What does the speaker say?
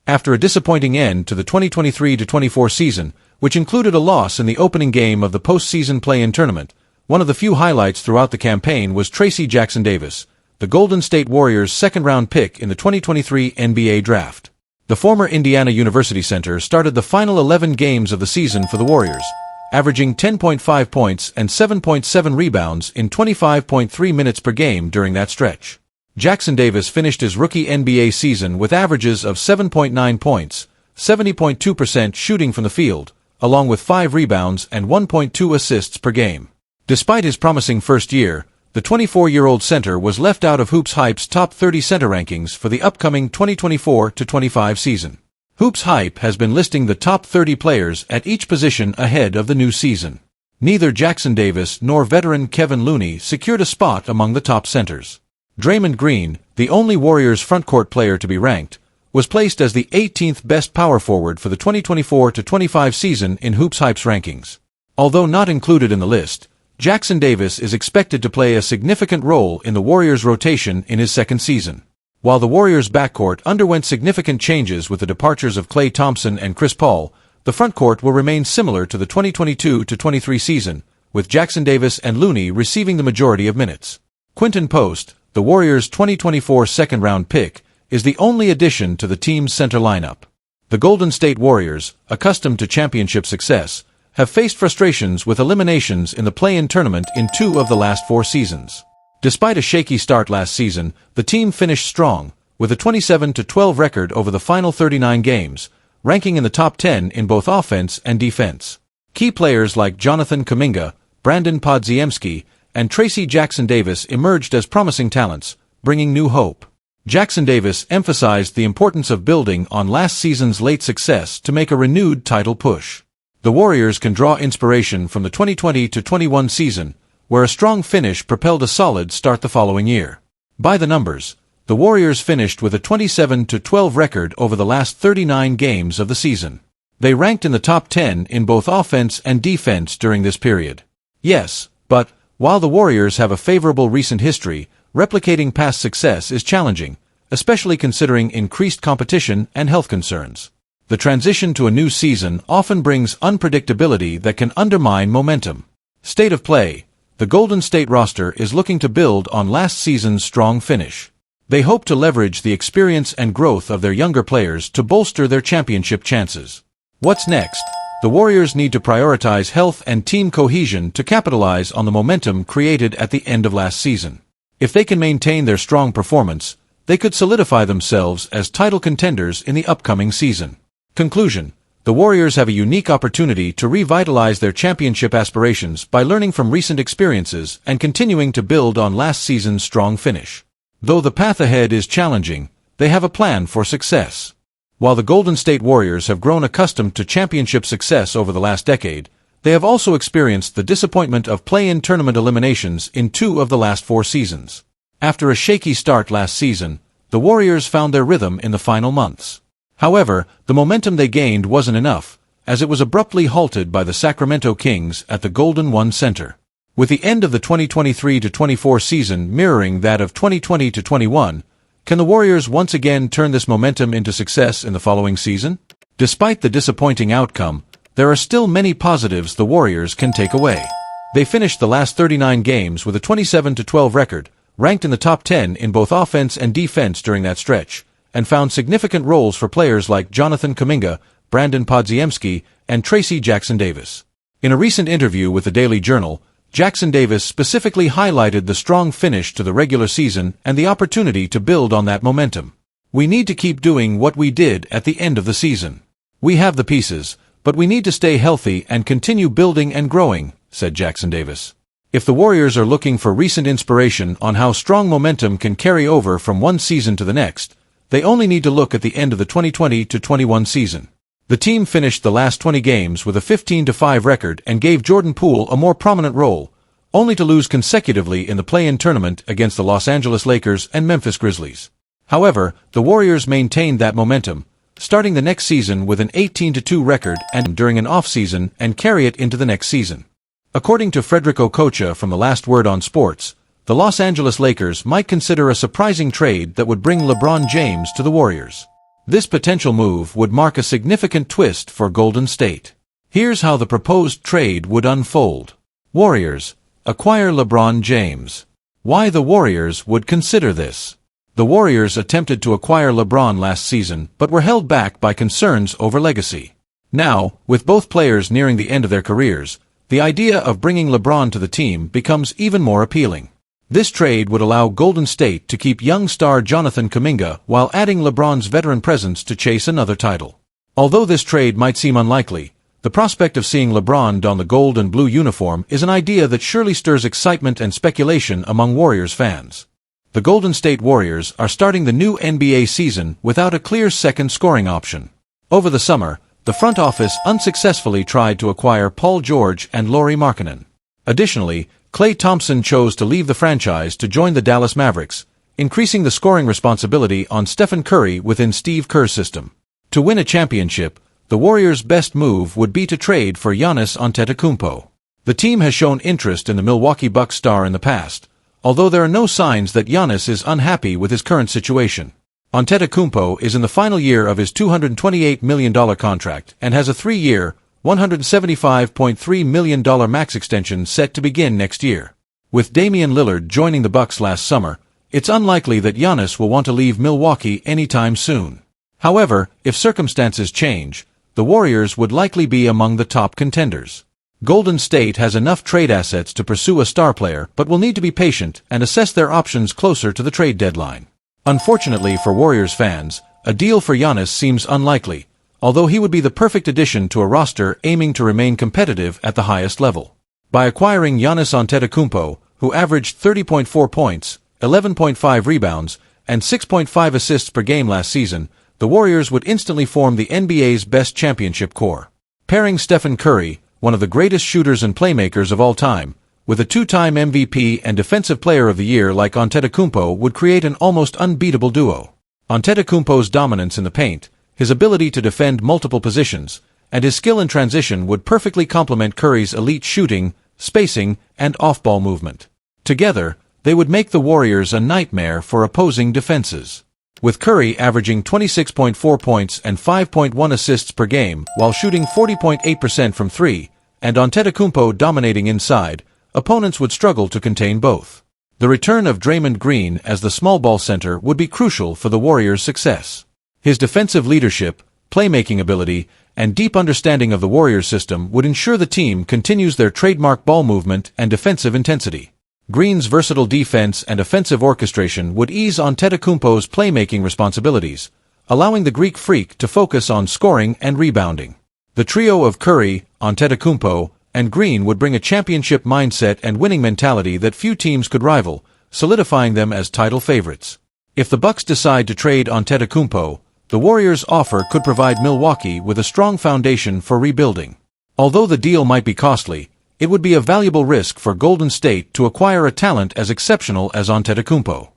After a disappointing end to the 2023-24 season, which included a loss in the opening game of the postseason play-in tournament, one of the few highlights throughout the campaign was Tracy Jackson-Davis, the Golden State Warriors' second-round pick in the 2023 NBA Draft. The former Indiana University center started the final 11 games of the season for the Warriors, averaging 10.5 points and 7.7 rebounds in 25.3 minutes per game during that stretch. Jackson-Davis finished his rookie NBA season with averages of 7.9 points, 70.2% shooting from the field, along with 5 rebounds and 1.2 assists per game. Despite his promising first year, the 24-year-old center was left out of Hoops Hype's top 30 center rankings for the upcoming 2024-25 season. Hoops Hype has been listing the top 30 players at each position ahead of the new season. Neither Jackson-Davis nor veteran Kevin Looney secured a spot among the top centers. Draymond Green, the only Warriors frontcourt player to be ranked, was placed as the 18th best power forward for the 2024-25 season in Hoops Hype's rankings. Although not included in the list, Jackson-Davis is expected to play a significant role in the Warriors' rotation in his second season. While the Warriors' backcourt underwent significant changes with the departures of Klay Thompson and Chris Paul, the frontcourt will remain similar to the 2022-23 season, with Jackson-Davis and Looney receiving the majority of minutes. Quinton Post, the Warriors' 2024 second-round pick, is the only addition to the team's center lineup. The Golden State Warriors, accustomed to championship success, have faced frustrations with eliminations in the play-in tournament in 2 of the last 4 seasons. Despite a shaky start last season, the team finished strong, with a 27-12 record over the final 39 games, ranking in the top 10 in both offense and defense. Key players like Jonathan Kuminga, Brandon Podziemski, and Tracy Jackson-Davis emerged as promising talents, bringing new hope. Jackson-Davis emphasized the importance of building on last season's late success to make a renewed title push. The Warriors can draw inspiration from the 2020-21 season, where a strong finish propelled a solid start the following year. By the numbers, the Warriors finished with a 27-12 record over the last 39 games of the season. They ranked in the top 10 in both offense and defense during this period. Yes, but while the Warriors have a favorable recent history, replicating past success is challenging, especially considering increased competition and health concerns. The transition to a new season often brings unpredictability that can undermine momentum. State of play: the Golden State roster is looking to build on last season's strong finish. They hope to leverage the experience and growth of their younger players to bolster their championship chances. What's next? The Warriors need to prioritize health and team cohesion to capitalize on the momentum created at the end of last season. If they can maintain their strong performance, they could solidify themselves as title contenders in the upcoming season. Conclusion: the Warriors have a unique opportunity to revitalize their championship aspirations by learning from recent experiences and continuing to build on last season's strong finish. Though the path ahead is challenging, they have a plan for success. While the Golden State Warriors have grown accustomed to championship success over the last decade, they have also experienced the disappointment of play-in tournament eliminations in 2 of the last 4 seasons. After a shaky start last season, the Warriors found their rhythm in the final months. However, the momentum they gained wasn't enough, as it was abruptly halted by the Sacramento Kings at the Golden One Center. With the end of the 2023-24 season mirroring that of 2020-21, can the Warriors once again turn this momentum into success in the following season? Despite the disappointing outcome, there are still many positives the Warriors can take away. They finished the last 39 games with a 27-12 record, ranked in the top 10 in both offense and defense during that stretch, and found significant roles for players like Jonathan Kuminga, Brandon Podziemski, and Tracy Jackson-Davis. In a recent interview with the Daily Journal, Jackson-Davis specifically highlighted the strong finish to the regular season and the opportunity to build on that momentum. "We need to keep doing what we did at the end of the season. We have the pieces, but we need to stay healthy and continue building and growing," said Jackson-Davis. If the Warriors are looking for recent inspiration on how strong momentum can carry over from one season to the next, they only need to look at the end of the 2020-21 season. The team finished the last 20 games with a 15-5 record and gave Jordan Poole a more prominent role, only to lose consecutively in the play-in tournament against the Los Angeles Lakers and Memphis Grizzlies. However, the Warriors maintained that momentum, starting the next season with an 18-2 record and during an off-season and carry it into the next season. According to Frederick Okocha from The Last Word on Sports, the Los Angeles Lakers might consider a surprising trade that would bring LeBron James to the Warriors. This potential move would mark a significant twist for Golden State. Here's how the proposed trade would unfold. Warriors acquire LeBron James. Why the Warriors would consider this? The Warriors attempted to acquire LeBron last season but were held back by concerns over legacy. Now, with both players nearing the end of their careers, the idea of bringing LeBron to the team becomes even more appealing. This trade would allow Golden State to keep young star Jonathan Kuminga while adding LeBron's veteran presence to chase another title. Although this trade might seem unlikely, the prospect of seeing LeBron don the gold and blue uniform is an idea that surely stirs excitement and speculation among Warriors fans. The Golden State Warriors are starting the new NBA season without a clear second scoring option. Over the summer, the front office unsuccessfully tried to acquire Paul George and Lauri Markkanen. Additionally, Klay Thompson chose to leave the franchise to join the Dallas Mavericks, increasing the scoring responsibility on Stephen Curry within Steve Kerr's system. To win a championship, the Warriors' best move would be to trade for Giannis Antetokounmpo. The team has shown interest in the Milwaukee Bucks star in the past, although there are no signs that Giannis is unhappy with his current situation. Antetokounmpo is in the final year of his $228 million contract and has a 3-year, $175.3 million max extension set to begin next year. With Damian Lillard joining the Bucks last summer, it's unlikely that Giannis will want to leave Milwaukee anytime soon. However, if circumstances change, the Warriors would likely be among the top contenders. Golden State has enough trade assets to pursue a star player but will need to be patient and assess their options closer to the trade deadline. Unfortunately for Warriors fans, a deal for Giannis seems unlikely, although he would be the perfect addition to a roster aiming to remain competitive at the highest level. By acquiring Giannis Antetokounmpo, who averaged 30.4 points, 11.5 rebounds, and 6.5 assists per game last season, the Warriors would instantly form the NBA's best championship core. Pairing Stephen Curry, one of the greatest shooters and playmakers of all time, with a 2-time MVP and Defensive Player of the Year like Antetokounmpo would create an almost unbeatable duo. Antetokounmpo's dominance in the paint, his ability to defend multiple positions, and his skill in transition would perfectly complement Curry's elite shooting, spacing, and off-ball movement. Together, they would make the Warriors a nightmare for opposing defenses. With Curry averaging 26.4 points and 5.1 assists per game while shooting 40.8% from three, and Antetokounmpo dominating inside, opponents would struggle to contain both. The return of Draymond Green as the small ball center would be crucial for the Warriors' success. His defensive leadership, playmaking ability, and deep understanding of the Warriors' system would ensure the team continues their trademark ball movement and defensive intensity. Green's versatile defense and offensive orchestration would ease Antetokounmpo's playmaking responsibilities, allowing the Greek Freak to focus on scoring and rebounding. The trio of Curry, Antetokounmpo, and Green would bring a championship mindset and winning mentality that few teams could rival, solidifying them as title favorites. If the Bucks decide to trade Antetokounmpo, the Warriors' offer could provide Milwaukee with a strong foundation for rebuilding. Although the deal might be costly, it would be a valuable risk for Golden State to acquire a talent as exceptional as Antetokounmpo.